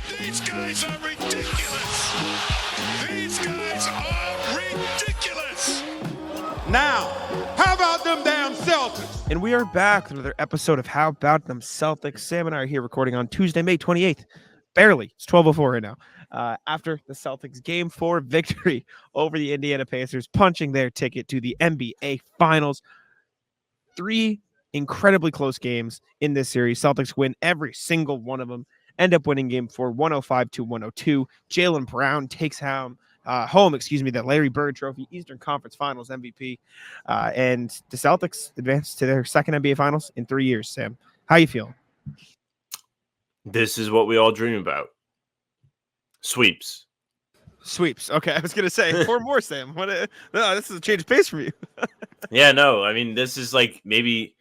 These guys are ridiculous. These guys are ridiculous. Now, how about them damn Celtics? And we are back with another episode of How About Them Celtics. Sam and I are here recording on Tuesday, May 28th. Barely. It's 12:04 right now. After the Celtics Game 4 victory over the Indiana Pacers, punching their ticket to the NBA Finals. 3 incredibly close games in this series. Celtics win every single one of them. End up winning Game 4, 105-102. Jaylen Brown takes home the Larry Bird Trophy, Eastern Conference Finals MVP. And the Celtics advance to their second NBA Finals in 3 years. Sam, how you feeling? This is what we all dream about. Sweeps. Okay, I was going to say 4 more, Sam. This is a change of pace for you. Yeah, no, I mean, this is like maybe,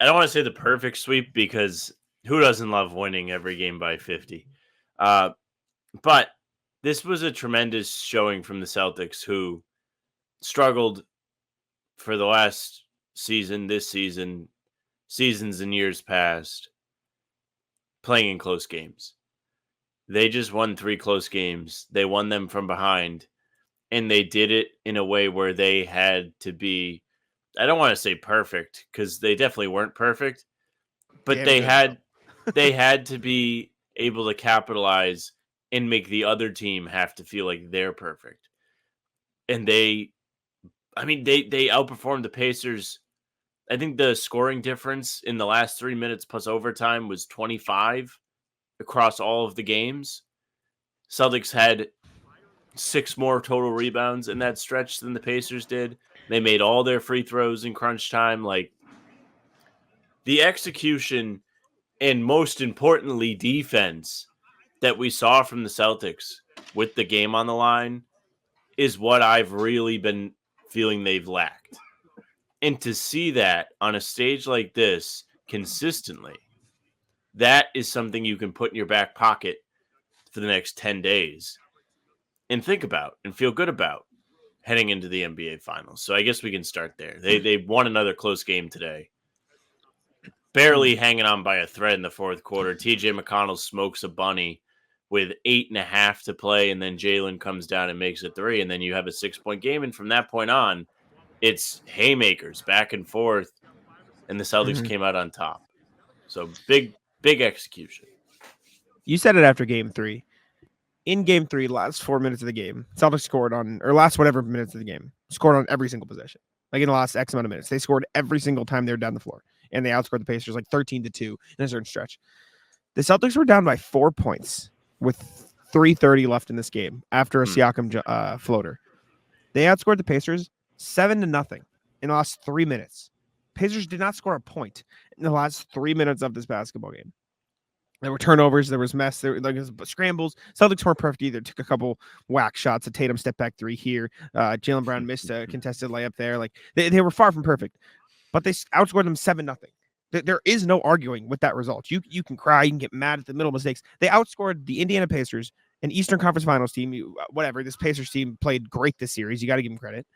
I don't want to say the perfect sweep because who doesn't love winning every game by 50? But this was a tremendous showing from the Celtics, who struggled for the last season, this season, seasons and years past, playing in close games. They just won 3 close games. They won them from behind, and they did it in a way where they had to be, I don't want to say perfect, because they definitely weren't perfect, but they had to be able to capitalize and make the other team have to feel like they're perfect. And they outperformed the Pacers. I think the scoring difference in the last 3 minutes plus overtime was 25 across all of the games. Celtics had 6 more total rebounds in that stretch than the Pacers did. They made all their free throws in crunch time. Like, the execution and, most importantly, defense that we saw from the Celtics with the game on the line is what I've really been feeling they've lacked. And to see that on a stage like this consistently, that is something you can put in your back pocket for the next 10 days and think about and feel good about heading into the NBA Finals. So I guess we can start there. They won another close game today. Barely hanging on by a thread in the fourth quarter. TJ McConnell smokes a bunny with 8.5 to play, and then Jaylen comes down and makes a 3, and then you have a 6-point game. And from that point on, it's haymakers back and forth, and the Celtics came out on top. So big execution. You said it after Game 3. In Game 3, last 4 minutes of the game, Celtics scored on, or last whatever minutes of the game, scored on every single possession. Like in the last X amount of minutes. They scored every single time they were down the floor. And they outscored the Pacers like 13-2 in a certain stretch. The Celtics were down by 4 points with 3:30 left in this game after a Siakam floater. They outscored the Pacers 7-0 in the last 3 minutes. Pacers did not score a point in the last 3 minutes of this basketball game. There were turnovers. There was mess. There was scrambles. Celtics weren't perfect either. Took a couple whack shots. A Tatum step back 3 here. Jaylen Brown missed a contested layup there. Like they were far from perfect, but they outscored them 7-0. There is no arguing with that result. You can cry. You can get mad at the middle mistakes. They outscored the Indiana Pacers, an Eastern Conference Finals team. Whatever. This Pacers team played great this series. You got to give them credit.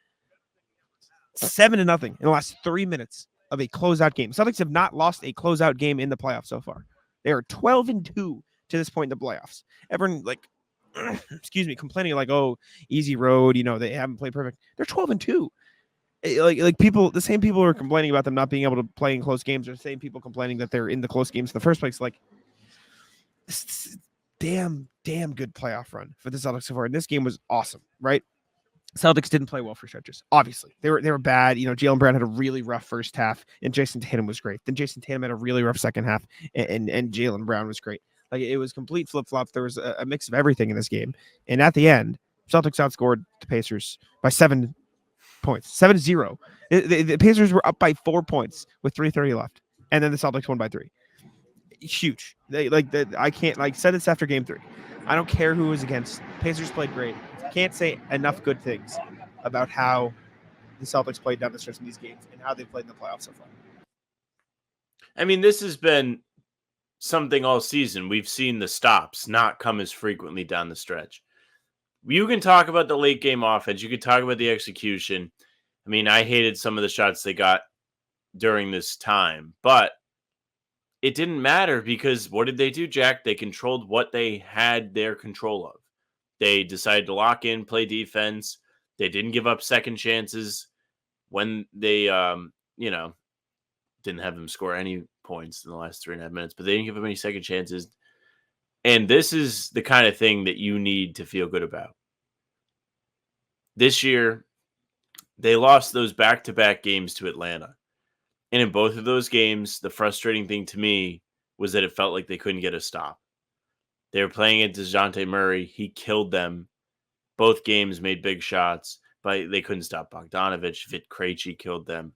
7-0 in the last 3 minutes of a closeout game. Celtics have not lost a closeout game in the playoffs so far. They are 12-2 to this point in the playoffs. Everyone complaining like, oh, easy road. They haven't played perfect. They're 12-2. Like people, the same people who are complaining about them not being able to play in close games are the same people complaining that they're in the close games in the first place. Like, damn good playoff run for the Celtics so far. And this game was awesome, right? Celtics didn't play well for stretches. Obviously, they were bad. Jaylen Brown had a really rough first half, and Jason Tatum was great. Then Jason Tatum had a really rough second half, and Jaylen Brown was great. Like, it was complete flip flop. There was a mix of everything in this game, and at the end, Celtics outscored the Pacers by 7 points, 7-0. The Pacers were up by 4 points with 3:30 left, and then the Celtics won by 3. Huge. I can't said this after Game 3. I don't care who was against. Pacers played great. Can't say enough good things about how the Celtics played down the stretch in these games and how they played in the playoffs so far. I mean, this has been something all season. We've seen the stops not come as frequently down the stretch. You can talk about the late game offense. You can talk about the execution. I mean, I hated some of the shots they got during this time, but it didn't matter because what did they do, Jack? They controlled what they had their control of. They decided to lock in, play defense. They didn't give up second chances when they, didn't have them score any points in the last 3.5 minutes, but they didn't give them any second chances. And this is the kind of thing that you need to feel good about. This year, they lost those back-to-back games to Atlanta. And in both of those games, the frustrating thing to me was that it felt like they couldn't get a stop. They were playing at DeJounte Murray. He killed them. Both games made big shots, but they couldn't stop Bogdanovich. Vit Krejci killed them.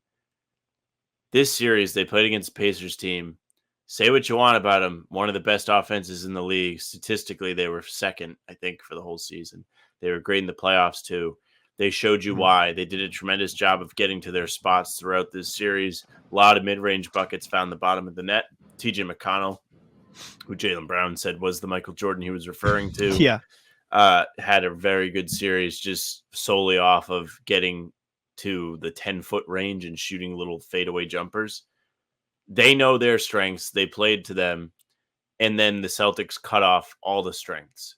This series, they played against the Pacers team. Say what you want about them. One of the best offenses in the league. Statistically, they were second, I think, for the whole season. They were great in the playoffs, too. They showed you why. They did a tremendous job of getting to their spots throughout this series. A lot of mid-range buckets found the bottom of the net. TJ McConnell, who Jaylen Brown said was the Michael Jordan he was referring to, Yeah. had a very good series just solely off of getting to the 10-foot range and shooting little fadeaway jumpers. They know their strengths. They played to them. And then the Celtics cut off all the strengths.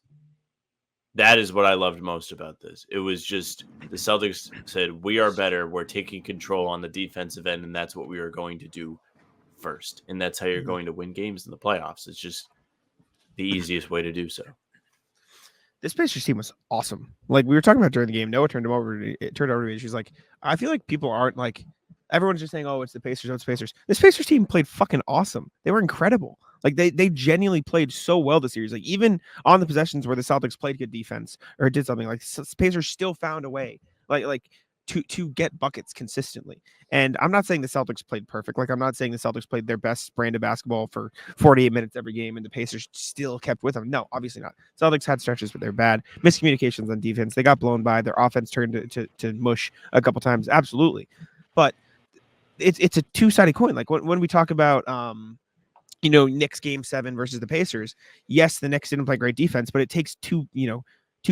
That is what I loved most about this. It was just the Celtics said, we are better. We're taking control on the defensive end, and that's what we are going to do first. And that's how you're going to win games in the playoffs. It's just the easiest way to do so. This Pacers team was awesome. Like we were talking about during the game, Noah turned over to me. She's like, I feel like people aren't like, everyone's just saying, oh, it's the Pacers, oh, it's the Pacers. This Pacers team played fucking awesome. They were incredible. Like they genuinely played so well this series. Like even on the possessions where the Celtics played good defense or did something, like Pacers still found a way, like to get buckets consistently. And I'm not saying the Celtics played perfect. Like I'm not saying the Celtics played their best brand of basketball for 48 minutes every game and the Pacers still kept with them. No, obviously not. Celtics had stretches, but they're bad. Miscommunications on defense. They got blown by. Their offense turned to mush a couple times. Absolutely. But it's a two-sided coin. Like when we talk about Knicks game 7 versus the Pacers, yes, the Knicks didn't play great defense, but it takes two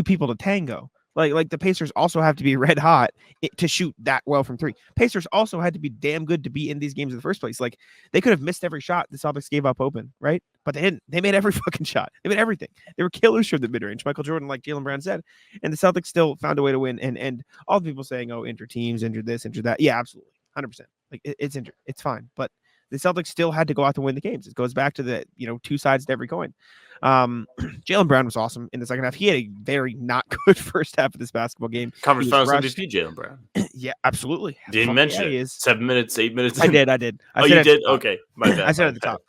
people to tango. Like the Pacers also have to be red hot to shoot that well from 3. Pacers also had to be damn good to be in these games in the first place. Like they could have missed every shot the Celtics gave up open, right? But they didn't. They made every fucking shot. They made everything. They were killers from the mid-range. Michael Jordan, like Jaylen Brown said, and the Celtics still found a way to win. And all the people saying, oh, injure teams, injure this, injure that. Yeah, absolutely. 100%. Like it's injured. It's fine. But the Celtics still had to go out to win the games. It goes back to the, two sides to every coin. Jaylen Brown was awesome in the second half. He had a very not good first half of this basketball game. Conference Finals MVP Jaylen Brown. Yeah, absolutely. Didn't mention it. 7 minutes, 8 minutes. I did. You did? Okay. My bad. I said at the top.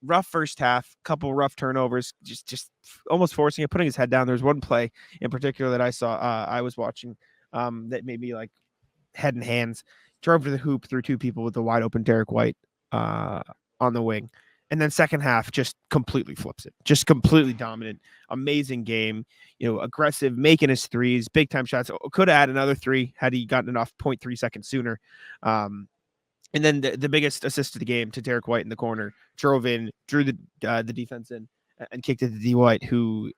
Rough first half, couple rough turnovers, just almost forcing it, putting his head down. There's one play in particular that I saw, I was watching, that made me like head and hands. Drove to the hoop through 2 people with the wide open Derek White on the wing. And then second half just completely flips it. Just completely dominant. Amazing game. Aggressive, making his threes, big time shots. Could have had another 3 had he gotten it off 0.3 seconds sooner. And then the biggest assist of the game to Derek White in the corner. Drove in, drew the defense in, and kicked it to D. White, who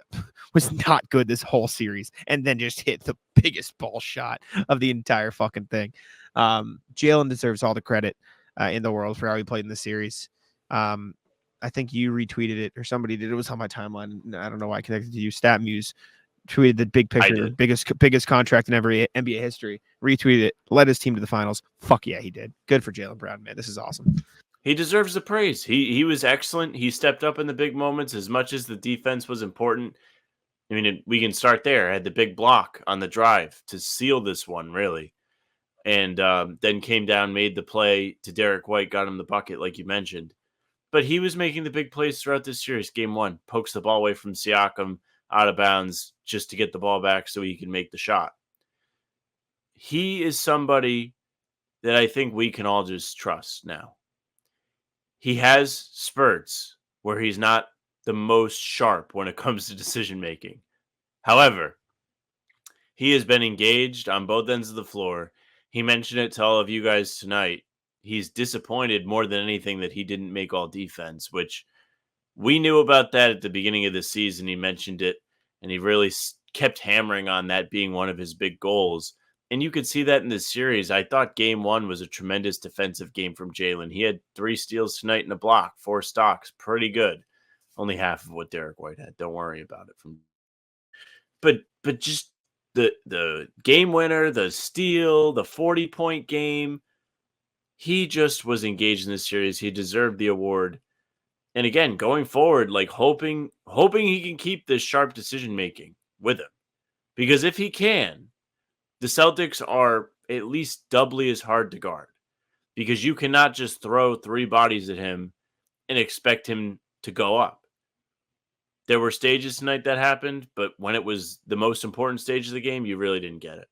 was not good this whole series, and then just hit the biggest ball shot of the entire fucking thing. Jaylen deserves all the credit in the world for how he played in the series. I think you retweeted it or somebody did. It was on my timeline. I don't know why I connected to you. StatMuse tweeted the big picture, biggest contract in every NBA history. Retweeted it, led his team to the finals. Fuck yeah, he did. Good for Jaylen Brown, man. This is awesome. He deserves the praise. He was excellent. He stepped up in the big moments as much as the defense was important. I mean, we can start there. Had the big block on the drive to seal this one, really. And then came down, made the play to Derek White, got him the bucket, like you mentioned. But he was making the big plays throughout this series. Game 1, pokes the ball away from Siakam, out of bounds, just to get the ball back so he can make the shot. He is somebody that I think we can all just trust now. He has spurts where he's not the most sharp when it comes to decision-making. However, he has been engaged on both ends of the floor. He mentioned it to all of you guys tonight. He's disappointed more than anything that he didn't make all defense, which we knew about that at the beginning of the season. He mentioned it, and he really kept hammering on that being one of his big goals. And you could see that in this series. I thought game 1 was a tremendous defensive game from Jaylen. He had 3 steals tonight and a block, 4 stocks. Pretty good. Only half of what Derek White had. Don't worry about it. But just the game winner, the steal, the 40-point game, he just was engaged in this series. He deserved the award. And again, going forward, like hoping he can keep this sharp decision making with him. Because if he can, the Celtics are at least doubly as hard to guard. Because you cannot just throw 3 bodies at him and expect him to go up. There were stages tonight that happened, but when it was the most important stage of the game, you really didn't get it.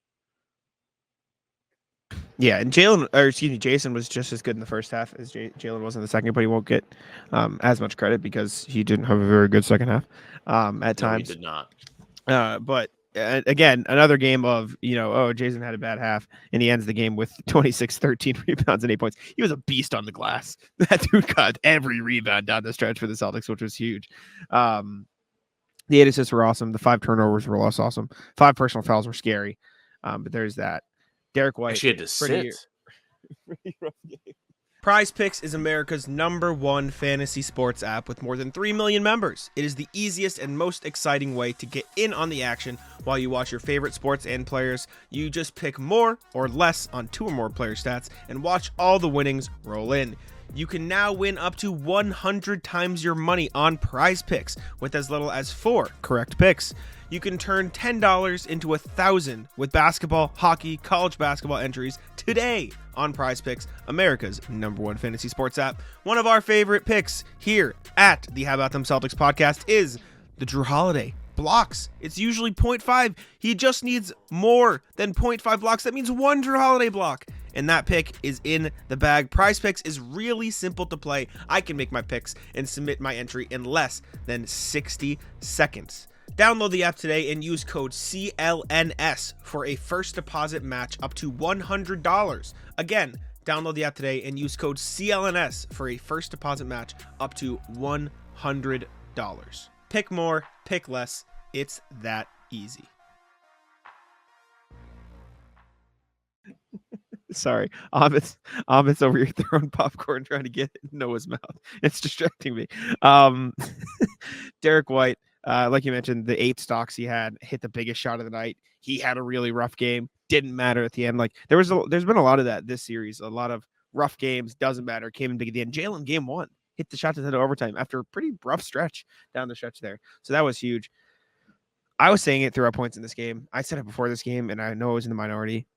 Yeah, and Jason was just as good in the first half as Jaylen was in the second, but he won't get as much credit because he didn't have a very good second half at times. No, he did not. But again, another game of, Jason had a bad half, and he ends the game with 26, 13 rebounds and 8 points. He was a beast on the glass. That dude got every rebound down the stretch for the Celtics, which was huge. The 8 assists were awesome. The 5 turnovers were less awesome. 5 personal fouls were scary. But there's that. Derek White. She had to sit. PrizePicks is America's #1 fantasy sports app with more than 3 million members. It is the easiest and most exciting way to get in on the action while you watch your favorite sports and players. You just pick more or less on 2 or more player stats and watch all the winnings roll in. You can now win up to 100 times your money on PrizePicks with as little as 4 correct picks. You can turn $10 into $1,000 with basketball, hockey, college basketball entries today on PrizePicks, America's #1 fantasy sports app. One of our favorite picks here at the How About Them Celtics podcast is the Jrue Holiday blocks. It's usually 0.5. He just needs more than 0.5 blocks. That means 1 Jrue Holiday block. And that pick is in the bag. PrizePicks is really simple to play. I can make my picks and submit my entry in less than 60 seconds. Download the app today and use code CLNS for a first deposit match up to $100. Again, download the app today and use code CLNS for a first deposit match up to $100. Pick more, pick less. It's that easy. Sorry, Ahmed's over here throwing popcorn trying to get it in Noah's mouth. It's distracting me. Derek White, like you mentioned, the 8 stocks he had, hit the biggest shot of the night. He had a really rough game. Didn't matter at the end. Like there's been a lot of that this series. A lot of rough games. Doesn't matter. Came in big at the end. Jaylen game 1 hit the shot to the overtime after a pretty rough stretch down the stretch there. So that was huge. I was saying it throughout points in this game. I said it before this game, and I know I was in the minority.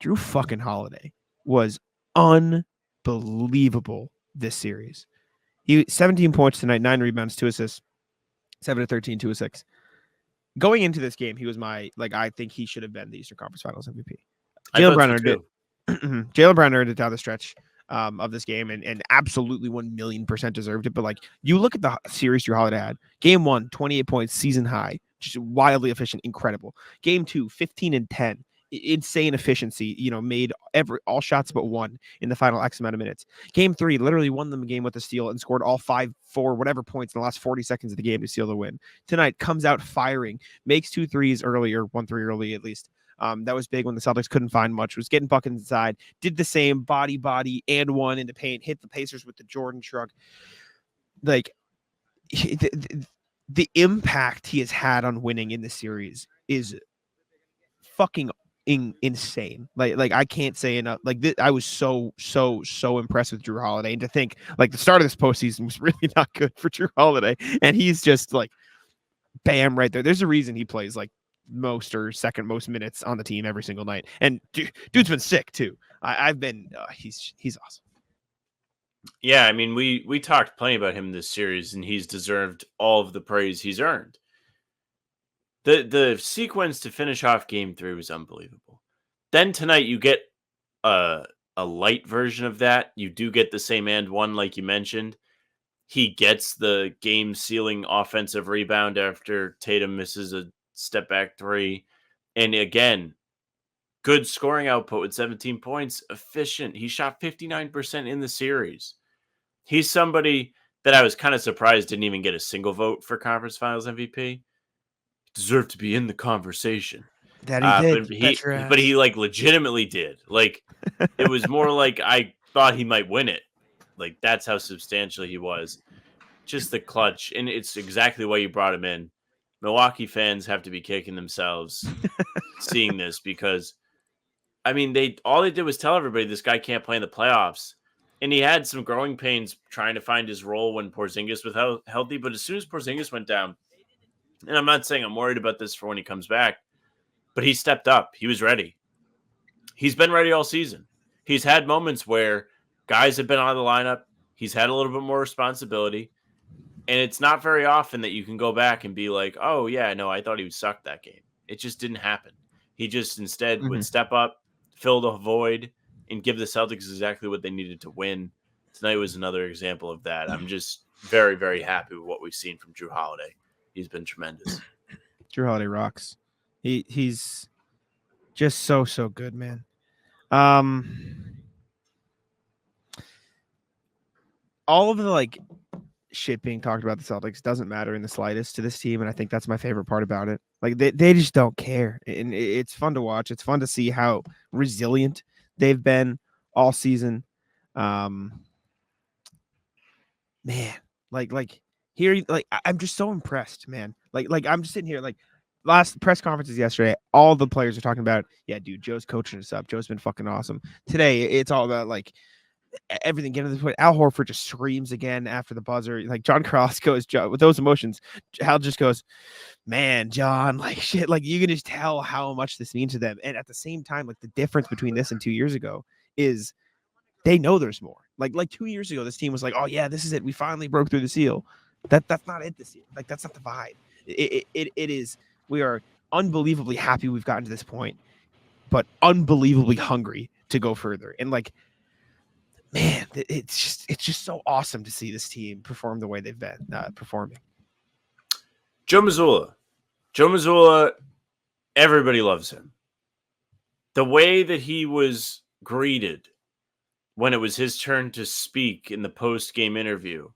Jrue fucking Holiday was unbelievable this series. He 17 points tonight, 9 rebounds, 2 assists, 7 of 13, 2 of 6. Going into this game, he was I think he should have been the Eastern Conference Finals MVP. Jaylen Brown earned it. Jaylen Brown earned it down the stretch of this game and absolutely 1,000,000% deserved it. But you look at the series Jrue Holiday had. Game 1, 28 points, season high, just wildly efficient, incredible. Game 2, 15 and 10. Insane efficiency, made all shots but 1 in the final X amount of minutes. Game 3 literally won them a game with a steal and scored all 5, 4, whatever points in the last 40 seconds of the game to seal the win. Tonight comes out firing, makes 2 threes early, or 1 3 early at least. That was big when the Celtics couldn't find much, was getting buckets inside, did the same body, and 1 into paint, hit the Pacers with the Jordan shrug. The impact he has had on winning in this series is fucking insane. Like I can't say enough. I was so impressed with Jrue Holiday, and to think the start of this postseason was really not good for Jrue Holiday, and he's just bam right there. There's a reason he plays most or second most minutes on the team every single night, and dude's been sick too. I've been he's awesome. Yeah, I mean we talked plenty about him this series, and he's deserved all of the praise he's earned. The sequence to finish off game 3 was unbelievable. Then tonight you get a light version of that. You do get the same and 1 like you mentioned. He gets the game sealing offensive rebound after Tatum misses a step back 3. And again, good scoring output with 17 points, efficient. He shot 59% in the series. He's somebody that I was kind of surprised didn't even get a single vote for Conference Finals MVP. Deserve to be in the conversation. That he did. But he like legitimately did. Like it was more like I thought he might win it. Like that's how substantial he was. Just the clutch, and it's exactly why you brought him in. Milwaukee fans have to be kicking themselves seeing this because I mean all they did was tell everybody this guy can't play in the playoffs. And he had some growing pains trying to find his role when Porzingis was healthy. But as soon as Porzingis went down, and I'm not saying I'm worried about this for when he comes back, but he stepped up. He was ready. He's been ready all season. He's had moments where guys have been out of the lineup. He's had a little bit more responsibility. And it's not very often that you can go back and be like, oh, yeah, no, I thought he sucked that game. It just didn't happen. He just instead would step up, fill the void, and give the Celtics exactly what they needed to win. Tonight was another example of that. I'm just very, very happy with what we've seen from Jrue Holiday. He's been tremendous. Jrue Holiday rocks. He's just so good, man. All of the like shit being talked about the Celtics doesn't matter in the slightest to this team, and I think that's my favorite part about it. Like they just don't care, and it's fun to watch. It's fun to see how resilient they've been all season. Man, like here, like I'm just so impressed, man. Like I'm just sitting here, like last press conferences yesterday, all the players are talking about, yeah, dude, Joe's coaching us up. Joe's been fucking awesome. Today, it's all about like everything getting to the point. Al Horford just screams again after the buzzer. Like John Cross goes, with those emotions, Hal just goes, man, John, like shit. Like you can just tell how much this means to them. And at the same time, like the difference between this and 2 years ago is they know there's more. Like 2 years ago, this team was like, oh yeah, this is it. We finally broke through the seal. That's not it this year. Like that's not the vibe. It is. We are unbelievably happy we've gotten to this point, but unbelievably hungry to go further. And like, man, it's just so awesome to see this team perform the way they've been performing. Joe Mazzulla, everybody loves him. The way that he was greeted when it was his turn to speak in the post-game interview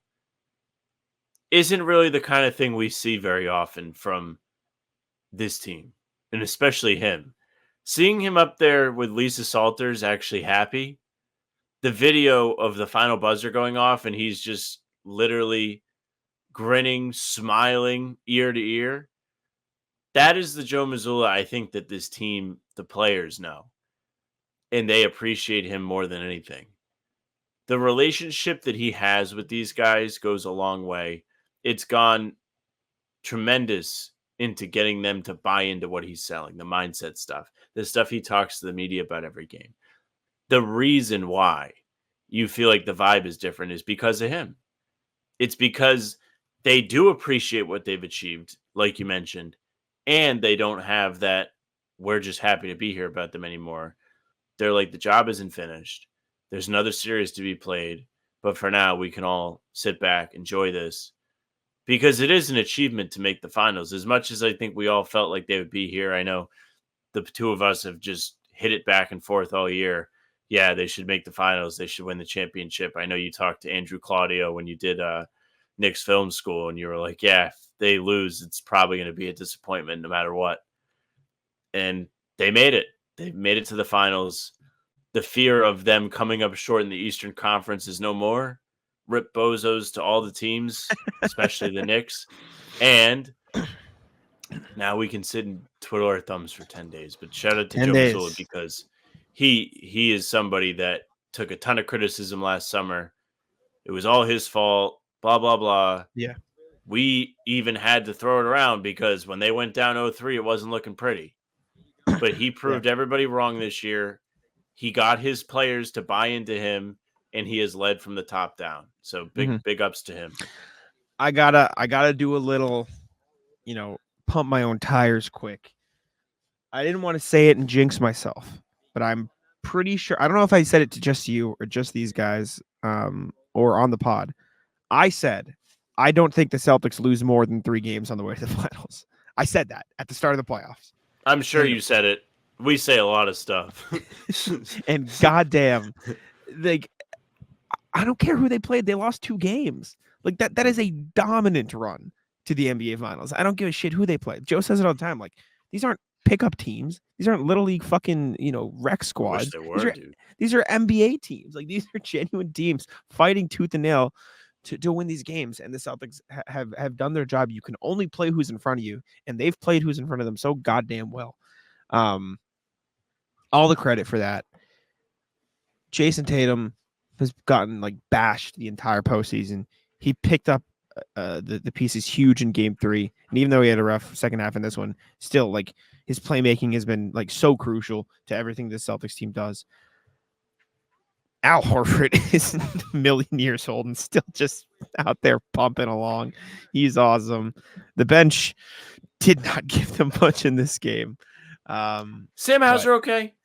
isn't really the kind of thing we see very often from this team, and especially him. Seeing him up there with Lisa Salters actually happy, the video of the final buzzer going off and he's just literally grinning, smiling ear to ear. That is the Joe Mazzulla I think that this team, the players know, and they appreciate him more than anything. The relationship that he has with these guys goes a long way. It's gone tremendous into getting them to buy into what he's selling, the mindset stuff, the stuff he talks to the media about every game. The reason why you feel like the vibe is different is because of him. It's because they do appreciate what they've achieved, like you mentioned, and they don't have that we're just happy to be here about them anymore. They're like, the job isn't finished. There's another series to be played, but for now we can all sit back, enjoy this, because it is an achievement to make the finals. As much as I think we all felt like they would be here, I know the two of us have just hit it back and forth all year. Yeah, they should make the finals. They should win the championship. I know you talked to Andrew Claudio when you did Nick's film school, and you were like, yeah, if they lose, it's probably going to be a disappointment no matter what. And they made it. They made it to the finals. The fear of them coming up short in the Eastern Conference is no more. Rip bozos to all the teams, especially the Knicks. And now we can sit and twiddle our thumbs for 10 days. But shout out to Joe Mazzulla, because he is somebody that took a ton of criticism last summer. It was all his fault, blah, blah, blah. Yeah. We even had to throw it around because when they went down 0-3, it wasn't looking pretty. But he proved everybody wrong this year. He got his players to buy into him, and he has led from the top down. So big ups to him. I gotta do a little, pump my own tires quick. I didn't want to say it and jinx myself, but I'm pretty sure. I don't know if I said it to just you or just these guys, or on the pod. I said I don't think the Celtics lose more than 3 games on the way to the finals. I said that at the start of the playoffs. I'm sure you said it. We say a lot of stuff. And goddamn, like, I don't care who they played. They lost 2 games. Like that is a dominant run to the NBA finals. I don't give a shit who they played. Joe says it all the time. Like, these aren't pickup teams. These aren't little league fucking, rec I wish squads. they were, dude. These are NBA teams. Like, these are genuine teams fighting tooth and nail to win these games. And the Celtics have done their job. You can only play who's in front of you, and they've played who's in front of them so goddamn well. All the credit for that. Jason Tatum has gotten like bashed the entire postseason. He picked up the pieces huge in game 3. And even though he had a rough second half in this one, still like his playmaking has been like so crucial to everything the Celtics team does. Al Horford is a million years old and still just out there pumping along. He's awesome. The bench did not give them much in this game. Sam Hauser okay?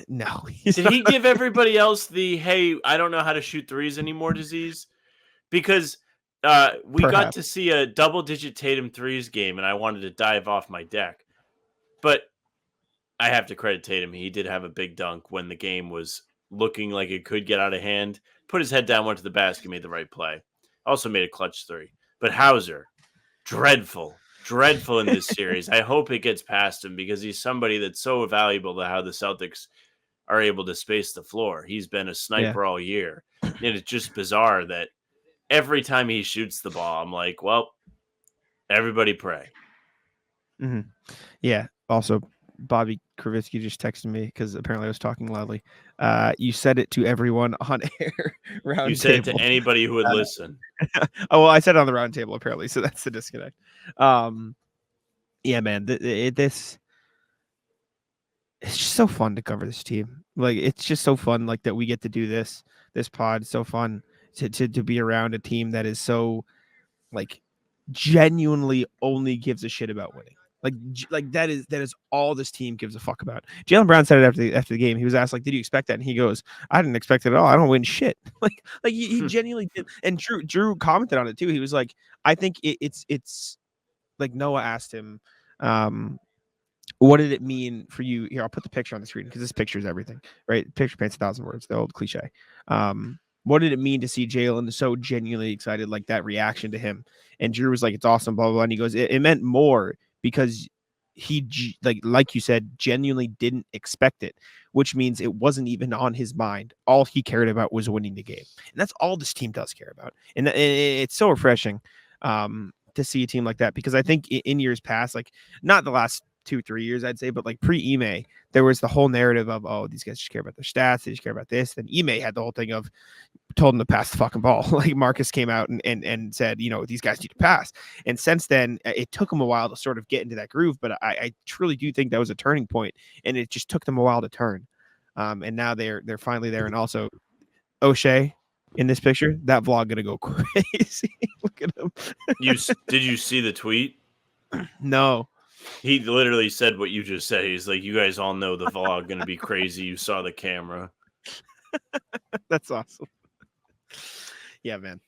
No. Did he give everybody else the, hey, I don't know how to shoot threes anymore disease? Because we got to see a double-digit Tatum threes game, and I wanted to dive off my deck. But I have to credit Tatum. He did have a big dunk when the game was looking like it could get out of hand. Put his head down, went to the basket, made the right play. Also made a clutch 3. But Hauser, dreadful in this series. I hope it gets past him because he's somebody that's so valuable to how the Celtics are able to space the floor. He's been a sniper all year. And it's just bizarre that every time he shoots the ball, I'm like, well, everybody pray. Mm-hmm. Yeah. Also, Bobby Kravitsky just texted me because apparently I was talking loudly. You said it to everyone on air. You said it to anybody who would listen. Oh, well, I said it on the round table apparently, so that's the disconnect. Yeah, man, this it's just so fun to cover this team. Like, it's just so fun, like, that we get to do this pod. It's so fun to be around a team that is so, like, genuinely only gives a shit about winning. Like that is all this team gives a fuck about. Jaylen Brown said it after the game. He was asked, like, did you expect that? And he goes, I didn't expect it at all. I don't win shit. like he genuinely did. And Jrue commented on it too. He was like, I think it's like Noah asked him, what did it mean for you? Here, I'll put the picture on the screen because this picture is everything, right? Picture paints 1,000 words, the old cliche. What did it mean to see Jaylen so genuinely excited, like that reaction to him? And Jrue was like, it's awesome, blah, blah, blah. And he goes, it meant more because he, like you said, genuinely didn't expect it, which means it wasn't even on his mind. All he cared about was winning the game. And that's all this team does care about. And it's so refreshing to see a team like that, because I think in years past, like not the last 2-3 years, I'd say, but like pre-Ime, there was the whole narrative of, oh, these guys just care about their stats, they just care about this. Then Ime had the whole thing of told him to pass the fucking ball. Like Marcus came out and said, these guys need to pass. And since then, it took them a while to sort of get into that groove, but I truly do think that was a turning point, and it just took them a while to turn. And now they're finally there. And also, O'Shea in this picture, that vlog gonna go crazy. Look at him. Did you see the tweet? No. He literally said what you just said. He's like, you guys all know the vlog going to be crazy. You saw the camera. That's awesome. Yeah, man.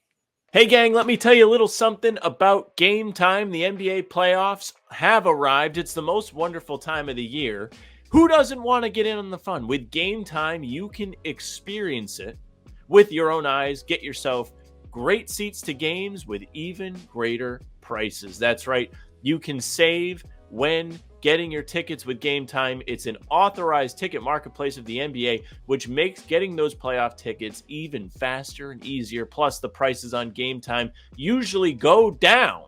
Hey, gang, let me tell you a little something about Game Time. The NBA playoffs have arrived. It's the most wonderful time of the year. Who doesn't want to get in on the fun? With Game Time, you can experience it with your own eyes. Get yourself great seats to games with even greater prices. That's right. You can save when getting your tickets with Game Time. It's an authorized ticket marketplace of the NBA, which makes getting those playoff tickets even faster and easier. Plus, the prices on Game Time usually go down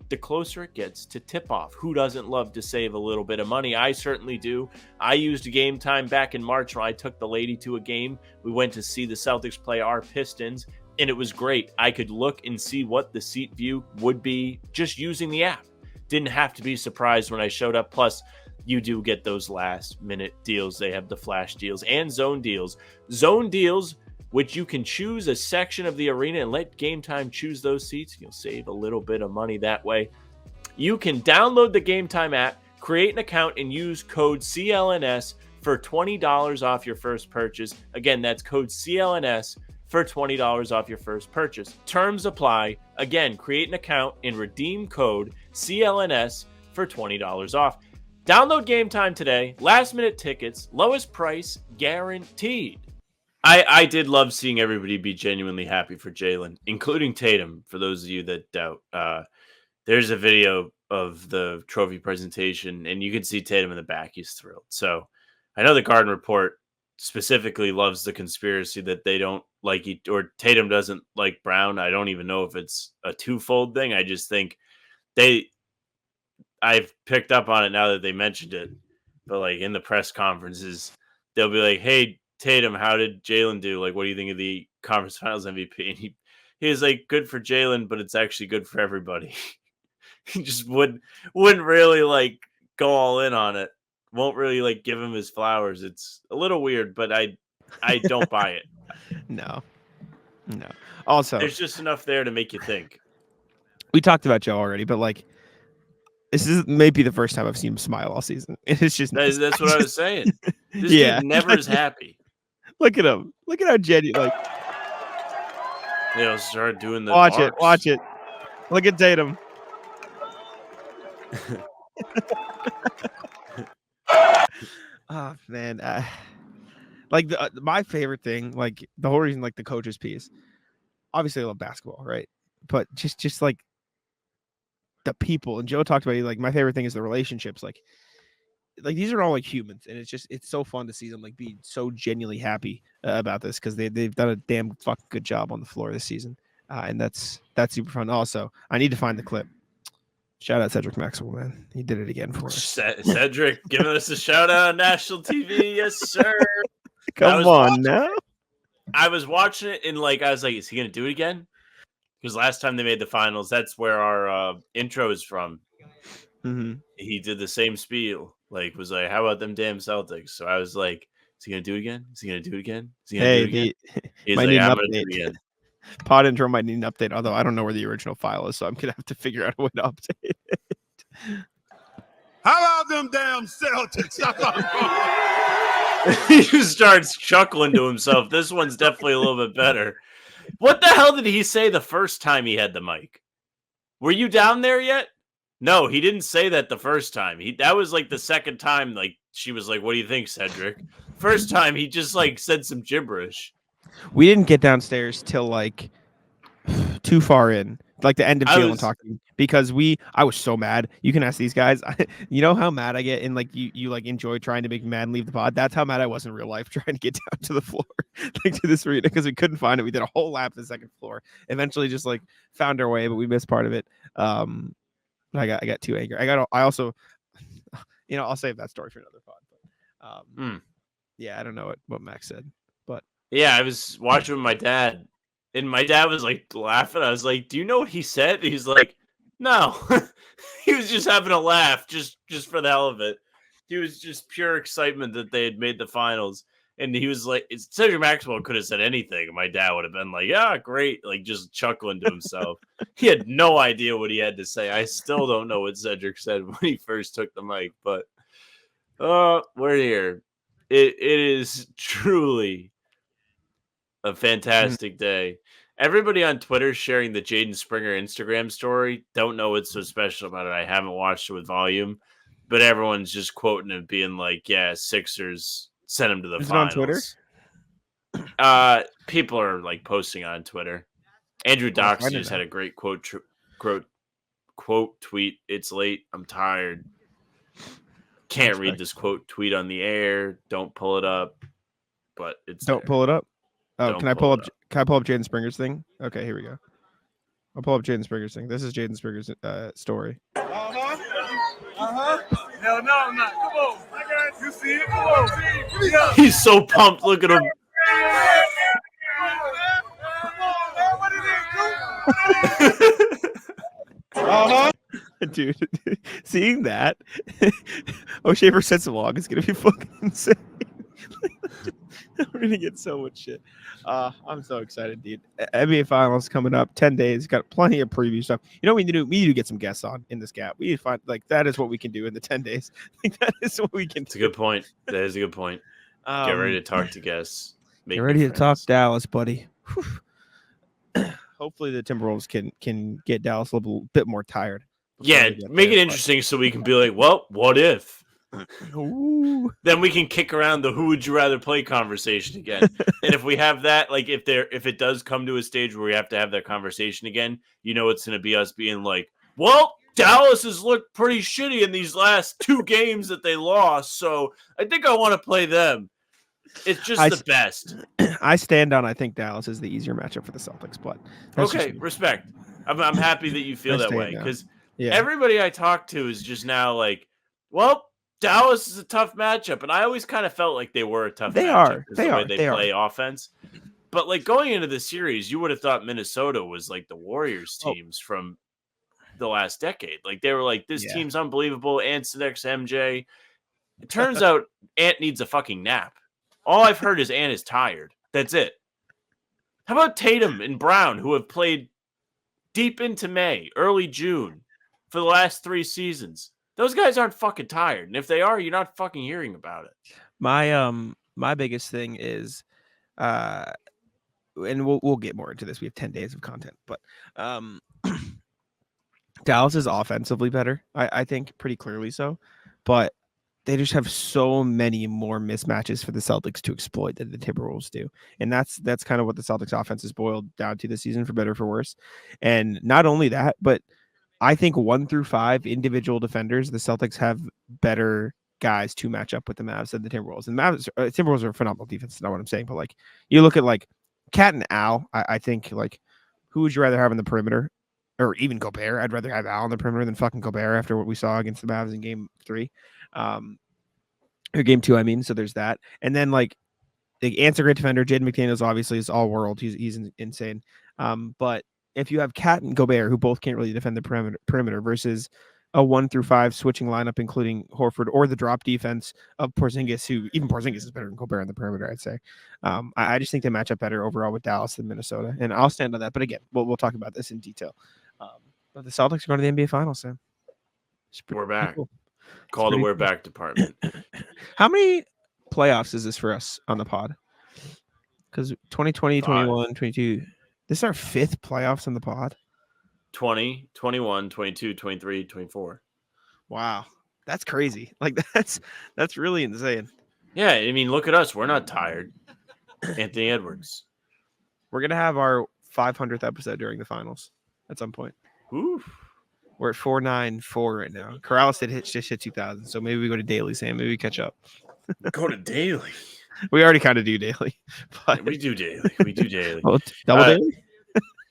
the closer it gets to tip-off. Who doesn't love to save a little bit of money? I certainly do. I used Game Time back in March when I took the lady to a game. We went to see the Celtics play our Pistons, and it was great. I could look and see what the seat view would be just using the app. Didn't have to be surprised when I showed up. Plus, you do get those last-minute deals. They have the flash deals and zone deals. Zone deals, which you can choose a section of the arena and let Game Time choose those seats. You'll save a little bit of money that way. You can download the Game Time app, create an account, and use code CLNS for $20 off your first purchase. Again, that's code CLNS for $20 off your first purchase. Terms apply. Again, create an account and redeem code CLNS for $20 off. Download Game Time today. Last minute tickets, lowest price guaranteed. I did love seeing everybody be genuinely happy for Jaylen, including Tatum, for those of you that doubt. There's a video of the trophy presentation, and you can see Tatum in the back. He's thrilled. So I know the Garden Report specifically loves the conspiracy that they don't like or Tatum doesn't like Brown. I don't even know if it's a twofold thing. I just think I've picked up on it now that they mentioned it. But like in the press conferences, they'll be like, "Hey, Tatum, how did Jaylen do? Like, what do you think of the conference finals MVP?" And he was like, "Good for Jaylen, but it's actually good for everybody." He just wouldn't really like go all in on it. Won't really like give him his flowers. It's a little weird, but I don't buy it. No. Also, There's just enough there to make you think. We talked about Joe already, but like, this is maybe the first time I've seen him smile all season. It's just that's what I was saying. This dude never is happy. Look at him. Look at how genuine. Like, they'll start doing the watch it. Look at Tatum. Oh man, like my favorite thing, like the whole reason, like the coach's piece. Obviously, I love basketball, right? But just like the people, and Joe talked about it. Like my favorite thing is the relationships. Like these are all like humans, and it's so fun to see them like be so genuinely happy about this because they've done a damn fucking good job on the floor this season, and that's super fun. Also, I need to find the clip. Shout out Cedric Maxwell, man. He did it again for us. Cedric giving us a shout out on national TV. Yes, sir. Come on now. I was watching it and like I was like, is he gonna do it again? Because last time they made the finals, that's where our intro is from. Mm-hmm. He did the same spiel. Like was like, how about them damn Celtics? So I was like, is he gonna do it again? Is he gonna do it again? Is he gonna do it again? He's like, I'm gonna do it again. Pod intro might need an update, although I don't know where the original file is, so I'm gonna have to figure out a way to update it. How about them damn Celtics? He just starts chuckling to himself. This one's definitely a little bit better. What the hell did he say the first time he had the mic? Were you down there yet? No, he didn't say that the first time. That was like the second time. Like she was like, "What do you think, Cedric?" First time he just like said some gibberish. We didn't get downstairs till like too far in, like the end of Jaylen talking, because I was so mad. You can ask these guys. You know how mad I get, and like you like enjoy trying to make me mad and leave the pod. That's how mad I was in real life trying to get down to the floor, like to this arena, because we couldn't find it. We did a whole lap to the second floor. Eventually, just like found our way, but we missed part of it. I got too angry. I also, I'll save that story for another pod. But, yeah, I don't know what Max said, but yeah, I was watching with my dad. And my dad was like laughing. I was like, "Do you know what he said?" He's like, "No." He was just having a laugh, just for the hell of it. He was just pure excitement that they had made the finals. And he was like, Cedric Maxwell could have said anything. And my dad would have been like, "Yeah, great." Like just chuckling to himself. He had no idea what he had to say. I still don't know what Cedric said when he first took the mic, but we're here. It is truly a fantastic day. Everybody on Twitter sharing the Jaden Springer Instagram story. Don't know what's so special about it. I haven't watched it with volume, but everyone's just quoting it, being like, "Yeah, Sixers sent him to the finals." Is it on Twitter? People are like posting on Twitter. Andrew Doxy just had a great quote tweet. "It's late. I'm tired. Can't read this quote tweet on the air. Don't pull it up." But pull it up. Oh, can I pull up Jaden Springer's thing? Okay, here we go. I'll pull up Jaden Springer's thing. This is Jaden Springer's story. Hell no, I'm not. Come on. I got you. See it. Come on. He's so pumped. Look at him. Dude, seeing that O'Shaver sets a log is gonna be fucking insane. We're gonna get so much shit. I'm so excited, dude. NBA Finals coming up, 10 days. Got plenty of preview stuff. You know what we need to do? We need to get some guests on in this gap. We need to find like that is what we can do in the 10 days. Like that is what we can do. It's a good point. That is a good point. Get ready to talk to guests. Get ready to talk Dallas, buddy. Hopefully the Timberwolves can get Dallas a little bit more tired. Yeah, make it interesting so we can be like, well, what if? Ooh. Then we can kick around the who would you rather play conversation again. And if we have that, like if it does come to a stage where we have to have that conversation again, it's going to be us being like, well, Dallas has looked pretty shitty in these last 2 games that they lost, so I think I want to play them. It's just the best. I stand on. I think Dallas is the easier matchup for the Celtics, but Okay, respect. I'm happy that you feel that way because everybody I talk to is just now like, well, Dallas is a tough matchup, and I always kind of felt like they were a tough matchup because the way they play offense. But like going into the series, you would have thought Minnesota was like the Warriors teams from the last decade. Like they were like, this team's unbelievable. Ant's next MJ. It turns out Ant needs a fucking nap. All I've heard is Ant is tired. That's it. How about Tatum and Brown, who have played deep into May, early June for the last 3 seasons? Those guys aren't fucking tired. And if they are, you're not fucking hearing about it. My biggest thing is and we'll get more into this. We have 10 days of content, but Dallas is offensively better, I think, pretty clearly so. But they just have so many more mismatches for the Celtics to exploit than the Timberwolves do. And that's kind of what the Celtics offense is boiled down to this season, for better or for worse. And not only that, but I think 1 through 5 individual defenders, the Celtics have better guys to match up with the Mavs than the Timberwolves. And Timberwolves are a phenomenal defense. That's not what I'm saying. But like you look at like Cat and Al, I think like who would you rather have on the perimeter? Or even Gobert. I'd rather have Al on the perimeter than fucking Gobert after what we saw against the Mavs in game 3. Or game 2, I mean. So there's that. And then like Ant's a great defender. Jaden McDaniels obviously is all world. He's insane. But if you have Cat and Gobert, who both can't really defend the perimeter versus a 1 through 5 switching lineup, including Horford, or the drop defense of Porzingis, who even Porzingis is better than Gobert on the perimeter, I'd say. I just think they match up better overall with Dallas than Minnesota. And I'll stand on that. But again, we'll talk about this in detail. But the Celtics are going to the NBA Finals, Sam. We're back. Cool. Call the We're Back department. How many playoffs is this for us on the pod? Because 2020, 21, 22. This is our 5th playoffs on the pod. 20, 21, 22, 23, 24. Wow. That's crazy. Like that's really insane. Yeah, I mean, look at us. We're not tired. Anthony Edwards. We're going to have our 500th episode during the finals at some point. Ooh. We're at 494 right now. Corrales just hit 2,000, so maybe we go to daily, Sam. Maybe we catch up. Go to daily. We already kind of do daily. But we do daily. Well, double daily?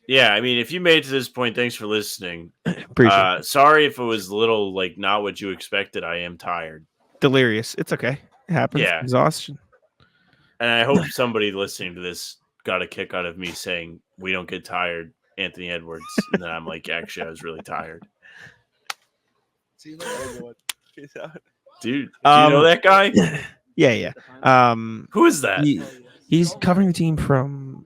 Yeah, I mean, if you made it to this point, thanks for listening. Appreciate it. Sorry if it was a little like not what you expected. I am tired. Delirious. It's okay. It happens. Yeah. Exhaustion. And I hope somebody listening to this got a kick out of me saying we don't get tired, Anthony Edwards. And then I'm like, actually, I was really tired. See you later. Peace out. Dude, do you know that guy? Yeah. Who is that? He's covering the team from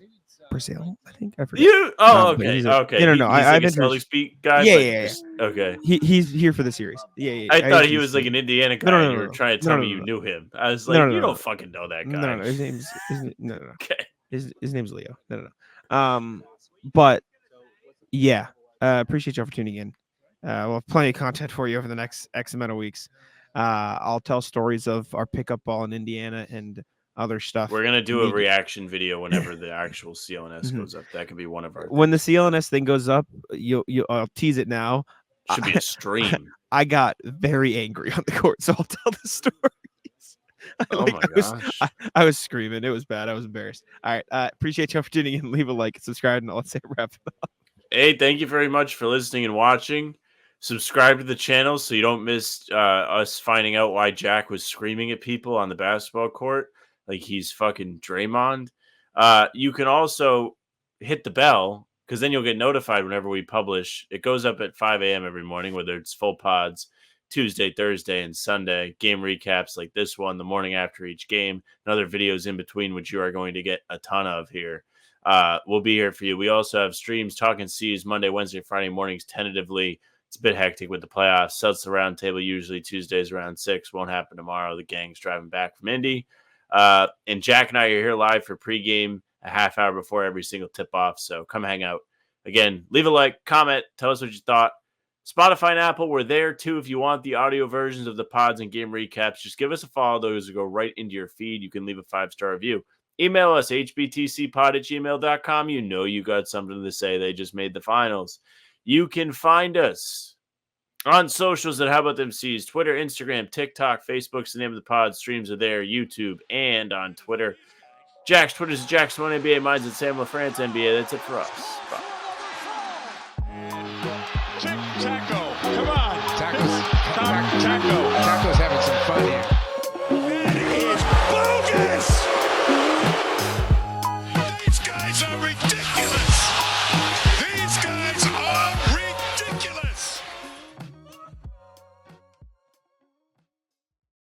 Brazil, I think. I forget. You? Oh, okay. Okay. No. I've been Celtics beat guy. Yeah. Okay. He's here for the series. Yeah. I thought he was like an Indiana guy. No. You were trying to tell me you knew him. I was like, you don't fucking know that guy. No. His name's no. Okay. His name's Leo. No. But yeah, appreciate y'all for tuning in. We'll have plenty of content for you over the next X amount of weeks. I'll tell stories of our pickup ball in Indiana and other stuff. We're gonna do a reaction video whenever the actual CLNS goes up. That could be one of our. When the CLNS thing goes up, I'll tease it now. Should be a stream. I got very angry on the court, so I'll tell the stories. I was screaming. It was bad. I was embarrassed. All right. Appreciate y'all for tuning in. Leave a like, subscribe, and let's say wrap it up. Hey, thank you very much for listening and watching. Subscribe to the channel so you don't miss us finding out why Jack was screaming at people on the basketball court like he's fucking Draymond. You can also hit the bell because then you'll get notified whenever we publish. It goes up at 5 a.m. every morning, whether it's full pods, Tuesday, Thursday, and Sunday. Game recaps like this one, the morning after each game, and other videos in between, which you are going to get a ton of here. We'll be here for you. We also have streams, Talking C's Monday, Wednesday, Friday mornings tentatively. It's a bit hectic with the playoffs. Celtics the roundtable usually Tuesdays around 6. Won't happen tomorrow. The gang's driving back from Indy. And Jack and I are here live for pregame a half hour before every single tip-off. So come hang out. Again, leave a like, comment, tell us what you thought. Spotify and Apple, we're there too. If you want the audio versions of the pods and game recaps, just give us a follow. Those will go right into your feed. You can leave a 5-star review. Email us, hbtcpod@gmail.com. You know you got something to say. They just made the finals. You can find us on socials at How About Them C's, Twitter, Instagram, TikTok, Facebook's the name of the pod. Streams are there, YouTube, and on Twitter. Jack's Twitter's Jackson1 NBA, mine's at Sam LaFrance NBA. That's it for us. Bye. Taco, come on. Taco's having some fun here. That is bogus! These guys are ridiculous!